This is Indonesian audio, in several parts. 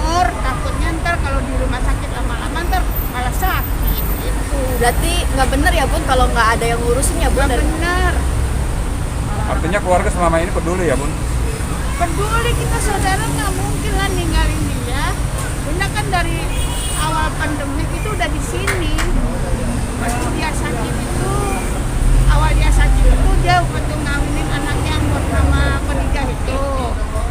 jemur, takutnya ntar kalau di rumah sakit lama-lama ntar malah sakit gitu. Berarti nggak bener ya Bun kalau nggak ada yang ngurusin ya Bun? Nggak benar. Artinya keluarga selama ini peduli ya Bun? Peduli, kita saudara nggak mungkin lah ninggalin dia. Bunda kan dari awal pandemi itu udah di sini. Waktu dia sakit itu, awal dia sakit itu dia waktu ngawinin anaknya yang bernama Penijah itu.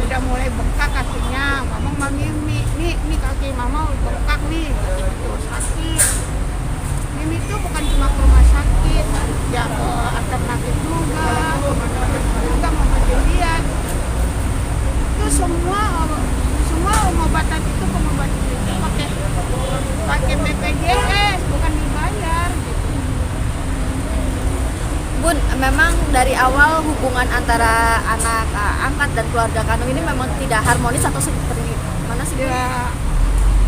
Udah mulai bengkak kakinya. Ngomong Mami, nih kaki mama bengkak nih, gitu, sakit. Ini tuh bukan cuma ke rumah sakit, ya ke alternatif juga, juga membantu dia. Itu semua pengobatan itu pakai BPJS, bukan dibayar gitu. Bun, memang dari awal hubungan antara anak angkat dan keluarga kandung ini memang tidak harmonis atau seperti mana sih Bun? Ya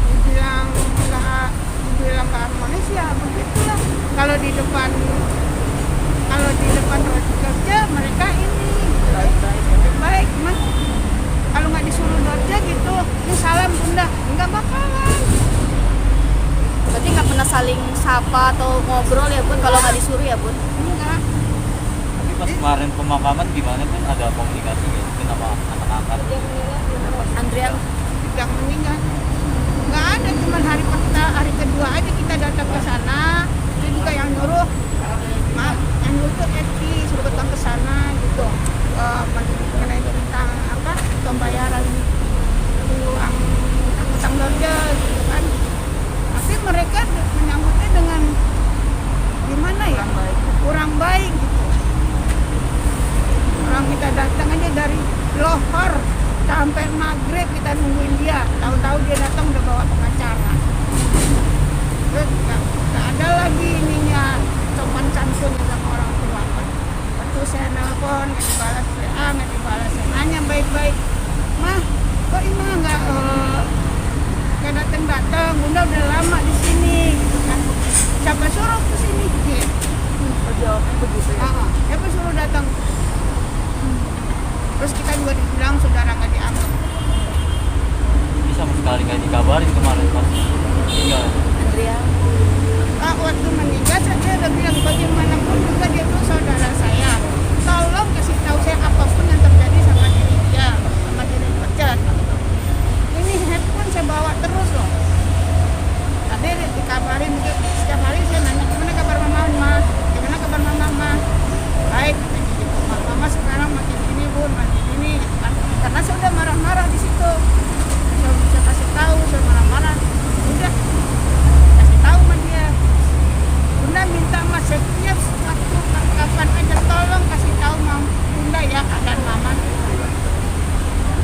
dibilang nggak harmonis ya begitulah. Kalau di depan kerja mereka ini baik mah. Kalau nggak disuruh kerja gitu, ini salam Bunda, nggak bakalan. Berarti nggak pernah saling sapa atau ngobrol ya Bun kalau nggak disuruh ya Bun? Enggak. Tapi pas kemarin pemakaman gimana Bun? Ada komunikasi nggak mungkin sama anak-anak? Andrian, Yang meninggal nggak ada, cuma hari kedua aja kita datang ke sana. Dia juga yang nyuruh, maaf, yang nyuruh tuh Eti suruh datang ke sana gitu, mengenai tentang apa pembayaran uang utang dorja gitu kan. Tapi mereka menyambutnya dengan gimana ya, kurang baik gitu. Orang kita datang aja dari lohor sampai maghrib kita nungguin dia, tahu-tahu dia datang udah bawa pengacara. Terus nggak ada lagi ininya sopan santun sama orang tua. Waktu saya nelpon nggak dibalas WA, nggak dibalas, saya nanya baik-baik, mah kok Ima nggak datang, Bunda udah lama di sini gitu kan. Siapa suruh ke sini gitu. jawabnya begitu ya? Siapa suruh datang? Terus kita juga dibilang saudara nggak dianggap. Ini sama sekali nggak dikabarin kemarin pas tinggal. Andrian, Waktu meninggal saya udah bilang bagaimanapun juga dia tuh saudara saya. Tolong kasih tahu saya apapun yang terjadi sama diri dia, sama diri Richard. Ini handphone saya bawa terus loh. Tadi dikabarin setiap hari saya nanya gimana kabar mama, gimana kabar mama. Baik, gitu. Mama sekarang makin ini Bun, makin ini. Gitu kan. Karena saya udah marah-marah di situ. Saya kasih tahu, saya marah-marah. Udah kasih tahu sama dia. Bunda minta mas setiap waktu kapan aja tolong kasih tahu Bunda ya keadaan mama.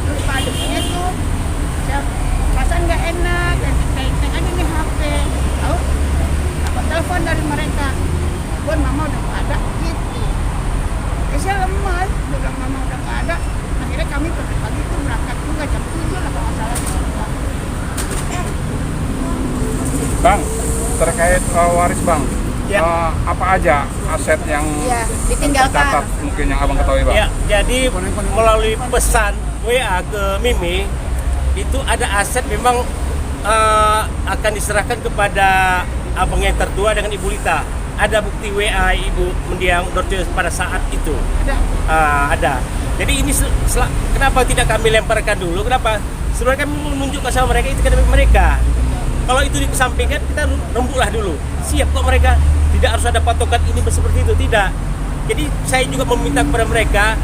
Terus padanya tuh saya perasaan nggak enak dan teng aja nih HP. Tahu? Dapat telepon dari mereka. Bun, mama udah nggak ada gitu. Saya lemas, bilang mama udah nggak ada. Akhirnya kami pagi-pagi tuh berangkat juga jam 7 lah kalau nggak salah. Bang, terkait waris Bang, Ya. apa aja aset yang ya ditinggalkan. tercatat mungkin yang abang ketahui Bang? Ya, jadi melalui pesan WA ke Mimi itu ada aset memang akan diserahkan kepada abang yang tertua dengan Ibu Lita. Ada bukti WA Ibu mendiang Dorce pada saat itu. Ada. Jadi ini kenapa tidak kami lemparkan dulu? Kenapa? Sebenarnya kami menunjukkan sama mereka itu kan mereka. Kalau itu dikesampingkan kita rembuklah dulu. Siap kok mereka. Tidak harus ada patokan ini seperti itu, tidak. Jadi saya juga meminta kepada mereka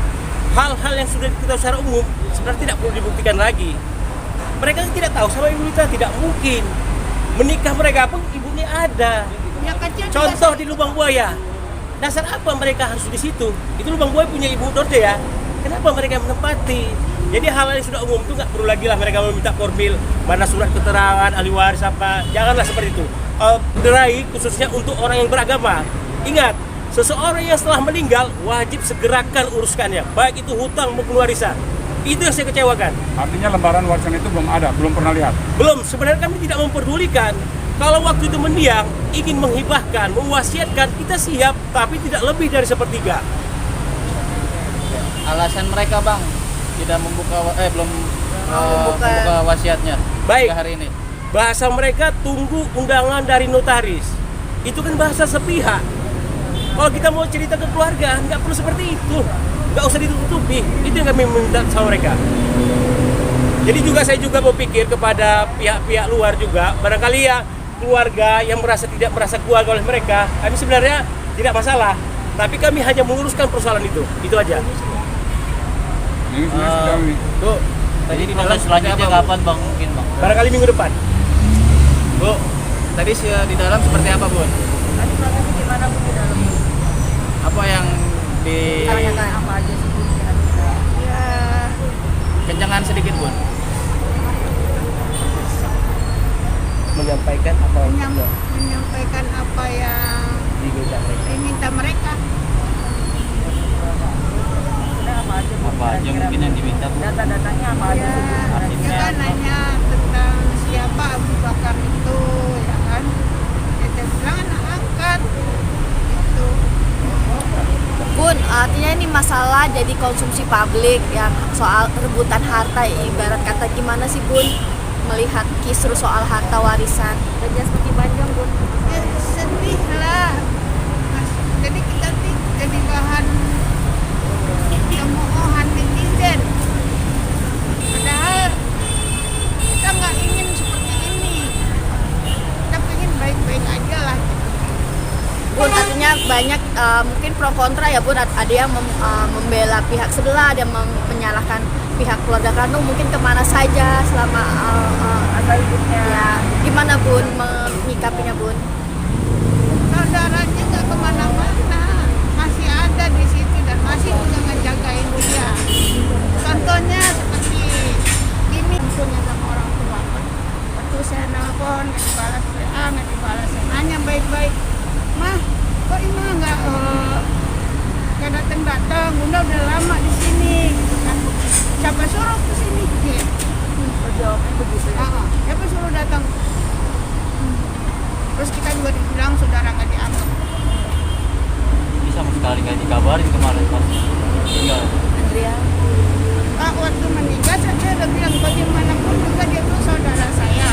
hal-hal yang sudah diketahui secara umum sebenarnya tidak perlu dibuktikan lagi. Mereka tidak tahu sama Ibu Lita, tidak mungkin. Menikah mereka pun ibunya ada. Ya, kecil Contoh di Lubang Buaya. Dasar apa mereka harus di situ? Itu Lubang Buaya punya Ibu Dorce ya. Kenapa mereka menempati? Jadi hal yang sudah umum itu nggak perlu lagi lah mereka meminta formil, mana surat keterangan ahli waris apa. Janganlah seperti itu. Gerai khususnya untuk orang yang beragama. Ingat, seseorang yang setelah meninggal wajib segerakan uruskannya, baik itu hutang maupun warisan. Itu yang saya kecewakan. Artinya lembaran warisan itu belum ada, belum pernah lihat. Belum, sebenarnya kami tidak memperdulikan. Kalau waktu itu mendiang, ingin menghibahkan, mewasiatkan, kita siap, tapi tidak lebih dari sepertiga. Alasan mereka Bang tidak membuka belum membuka wasiatnya Baik. hingga hari ini. Bahasa mereka tunggu undangan dari notaris. Itu kan bahasa sepihak. Kalau kita mau cerita ke keluarga, nggak perlu seperti itu. Nggak usah ditutupi. Itu yang kami minta sama mereka. Jadi saya juga berpikir kepada pihak-pihak luar juga, barangkali ya keluarga yang tidak merasa keluarga oleh mereka, kami sebenarnya tidak masalah. Tapi kami hanya menguruskan persoalan itu aja. Ini sebenarnya sudah ini. Tuh, Jadi proses selanjutnya kapan bang? Mungkin bang. barangkali minggu depan. Bu, tadi di dalam seperti apa, Bun? Tadi prosesnya gimana Bu di dalam? Apa yang di Tanyakan apa aja sih Bu kira-kira? Ya, kencangan sedikit, Bun? Menyampaikan apa menyampaikan apa yang diminta mereka. Udah apa aja Bu? Apa aja mungkin yang diminta Bu? Data-datanya apa aja Ya, sih Bu? dia Arsipnya kan nanya tentang siapa Abu Bakar itu, ya kan? Dia bilang anak angkat. Itu. Bun, artinya ini masalah jadi konsumsi publik yang soal rebutan harta, ibarat kata gimana sih Bun melihat kisru soal harta warisan? Dan seperti panjang Bun. Ya, sedih lah. Mas, jadi kita jadi bahan cemoohan netizen. Padahal kita nggak ingin seperti ini. Kita pengen baik-baik aja lah. Bun, artinya banyak mungkin pro kontra ya Bun, ada yang membela pihak sebelah, ada yang menyalahkan pihak keluarga kandung, mungkin kemana saja selama asal hidupnya. Ya, gimana Bun menyikapinya Bun? Saudaranya nggak kemana-mana, masih ada di situ dan masih juga ngejagain dia. Contohnya seperti ini, punya sama orang tua. Waktu saya nelfon nggak dibalas WA, nggak dibalas, saya nanya baik-baik, mah kok ini nggak datang-datang, bunda udah lama di sini, gitu kan. Siapa suruh ke sini? Gitu. Jawabnya begitu ya. Siapa suruh datang? Terus kita juga dibilang saudara nggak dianggap. Ini sama sekali nggak dikabarin kemarin pas tinggal. Andrea, Pak waktu meninggal saya udah bilang bagaimanapun juga dia itu saudara saya.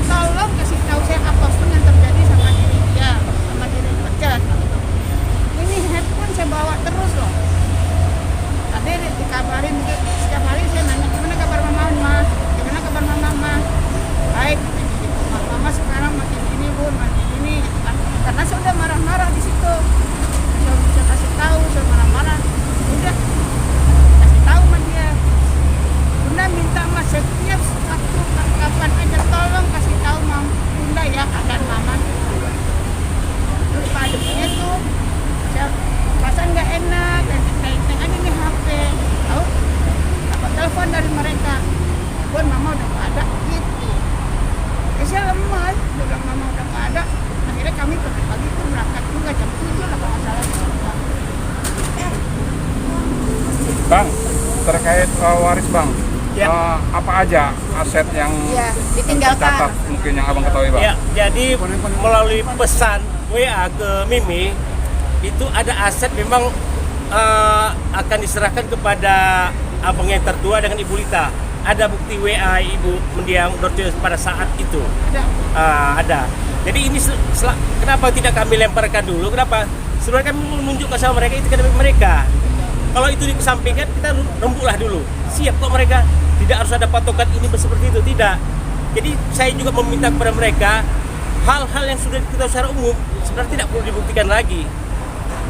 Tolong kasih tahu saya apapun yang terjadi sama diri dia, sama diri Richard. Ini handphone saya bawa terus loh. Tadi dikabarin setiap hari saya nanya gimana kabar mama, gimana kabar mama. Baik, gitu. Mama sekarang makin ini bun, makin ini. Karena saya udah marah-marah di situ. Saya kasih tahu, saya marah-marah. Udah kasih tahu sama dia. Bunda minta mas setiap waktu kapan aja tolong kasih tahu Bunda ya keadaan mama. Terus padanya tuh saya perasaan nggak enak dan teng aja nih HP. Tahu? Dapat telepon dari mereka. Bun mama udah nggak ada gitu. Ya saya lemas, dia bilang mama udah nggak ada. Akhirnya kami pagi-pagi tuh berangkat juga jam 7 lah kalau nggak salah. Bang, terkait waris Bang, Ya. apa aja aset yang ya ditinggalkan. tercatat mungkin yang abang ketahui Bang? Ya, jadi melalui pesan WA ke Mimi itu ada aset memang akan diserahkan kepada abang yang tertua dengan Ibu Lita. Ada bukti WA Ibu Mendiang Dorce pada saat itu. Ada. Jadi ini kenapa tidak kami lemparkan dulu? Kenapa? Sebenarnya kami menunjukkan sama mereka itu kan mereka. Kalau itu dikesampingkan kita rembuklah dulu. Siap kok mereka. Tidak harus ada patokan ini seperti itu, tidak. Jadi saya juga meminta kepada mereka hal-hal yang sudah diketahui secara umum sebenarnya tidak perlu dibuktikan lagi.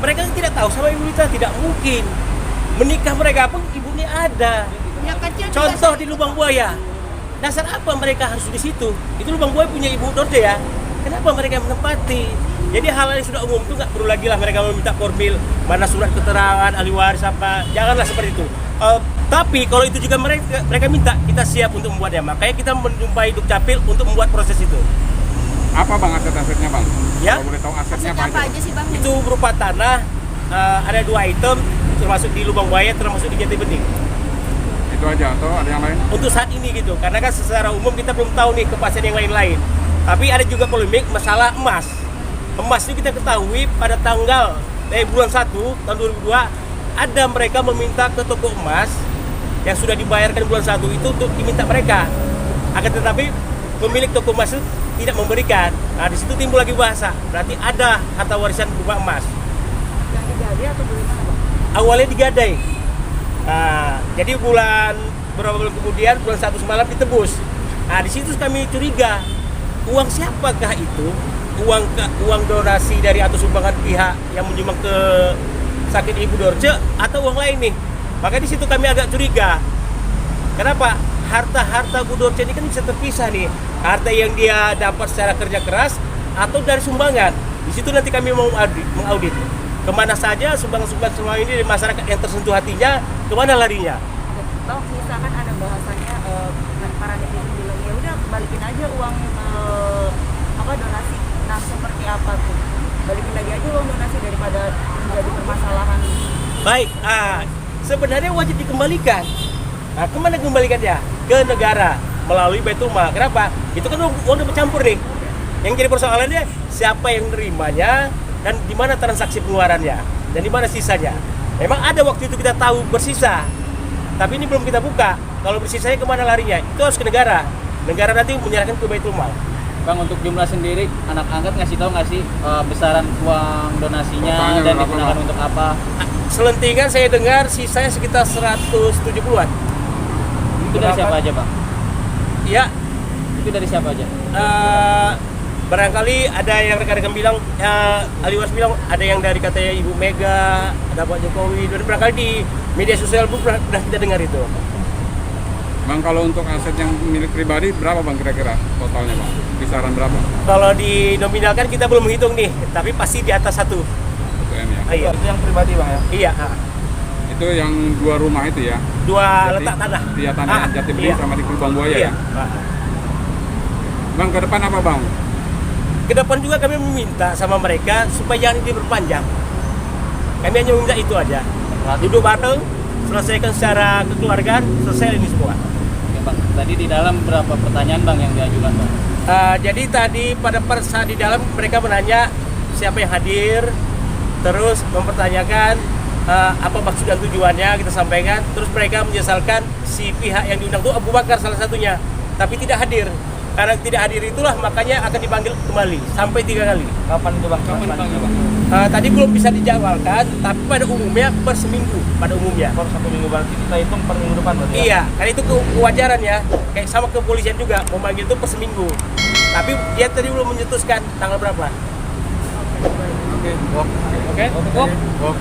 Mereka tidak tahu sama Ibu Lita, tidak mungkin. Menikah mereka pun ibunya ada. Ya kecil juga Contoh di Lubang Buaya. Dasar apa mereka harus di situ? Itu Lubang Buaya punya Ibu Dorce ya. Kenapa mereka menempati? Jadi hal-hal yang sudah umum itu nggak perlu lagi lah mereka meminta formil, mana surat keterangan, ahli waris apa. Janganlah seperti itu. Tapi kalau itu juga mereka minta, kita siap untuk membuatnya. Makanya kita menjumpai Dukcapil untuk membuat proses itu. Apa Bang aset-asetnya Bang? Ya. Kalau boleh tahu asetnya Maksudnya apa apa aja? aja sih Bang? Itu berupa tanah, ada 2 item, termasuk di Lubang Buaya, termasuk di Jati Bening. Itu aja atau ada yang lain? Untuk saat ini gitu, karena kan secara umum kita belum tahu nih kepastian yang lain-lain. Tapi ada juga polemik masalah emas. Emas itu kita ketahui pada tanggal bulan 1 tahun 2002 ada mereka meminta ke toko emas yang sudah dibayarkan bulan 1 itu untuk diminta mereka. Akan tetapi pemilik toko emas itu tidak memberikan. Nah, di situ timbul lagi bahasa. Berarti ada harta warisan berupa emas. Yang digadai atau bagaimana, Bang? Awalnya digadai. Nah, jadi beberapa bulan kemudian bulan 1 semalam ditebus. Nah, di situ kami curiga, uang siapakah itu? Uang donasi dari atau sumbangan pihak yang menyumbang ke sakit Ibu Dorce atau uang lain nih? Maka di situ kami agak curiga. Kenapa? Harta Bu Dorce ini kan bisa terpisah nih. Harta yang dia dapat secara kerja keras atau dari sumbangan. Di situ nanti kami mau mengaudit. Kemana saja sumbangan-sumbangan semua ini dari masyarakat yang tersentuh hatinya, kemana larinya? Bang, misalkan ada bahasanya para netizen bilang ya udah balikin aja uang donasi. Nah, seperti apa tuh? Balikin lagi aja uang donasi daripada menjadi permasalahan. Baik, sebenarnya wajib dikembalikan. Nah, kemana kembalikannya? Ke negara melalui Baitul Mal. Kenapa? Itu kan uang udah bercampur nih. Yang jadi persoalannya siapa yang nerimanya dan di mana transaksi pengeluarannya dan di mana sisanya. Memang ada waktu itu kita tahu bersisa, tapi ini belum kita buka. Kalau bersisanya kemana larinya? Itu harus ke negara. Negara nanti menyerahkan ke Baitul Mal. Bang, untuk jumlah sendiri anak angkat ngasih tahu nggak sih besaran uang donasinya Totalnya dan berapa, digunakan Bang? untuk apa? Selentingan saya dengar sisanya sekitar 170-an. Itu dari siapa aja, Bang? Iya, Itu dari siapa aja? barangkali ada yang rekan-rekan bilang, Aliwas bilang ada yang dari katanya Ibu Mega, ada Pak Jokowi, dan barangkali di media sosial pun pernah kita dengar itu. Bang, kalau untuk aset yang milik pribadi berapa Bang kira-kira totalnya Bang? Kisaran berapa? Kalau dinominalkan kita belum menghitung nih, tapi pasti di atas 1. 1 M ya? Iya, Itu yang pribadi, Bang ya? iya. Itu yang 2 rumah itu ya? 2 letak tanah. Iya, tanah Jati Bening iya. sama di Kubang Buaya Iya. ya? Bang, ke depan apa Bang? Ke depan juga kami meminta sama mereka supaya jangan diperpanjang. Kami hanya meminta itu aja. Duduk bareng, selesaikan secara kekeluargaan, selesai ini semua. Oke, Bang. Tadi di dalam berapa pertanyaan, Bang, yang diajukan, Bang? Jadi tadi pada saat di dalam mereka menanya siapa yang hadir, terus mempertanyakan apa maksud dan tujuannya kita sampaikan, terus mereka menyesalkan si pihak yang diundang itu Abu Bakar salah satunya, tapi tidak hadir. Karena tidak hadir itulah makanya akan dipanggil kembali sampai 3 kali. Kapan itu, Bang? Kapan dipanggil, Bang? Tadi belum bisa dijadwalkan, tapi pada umumnya per seminggu, pada umumnya. Per 1 minggu, berarti kita hitung per minggu depan berarti ya? Iya, karena itu kewajaran ya. Kayak sama kepolisian juga, memanggil itu per seminggu. Tapi dia tadi belum menyetuskan tanggal berapa. Oke. Oke? Oke.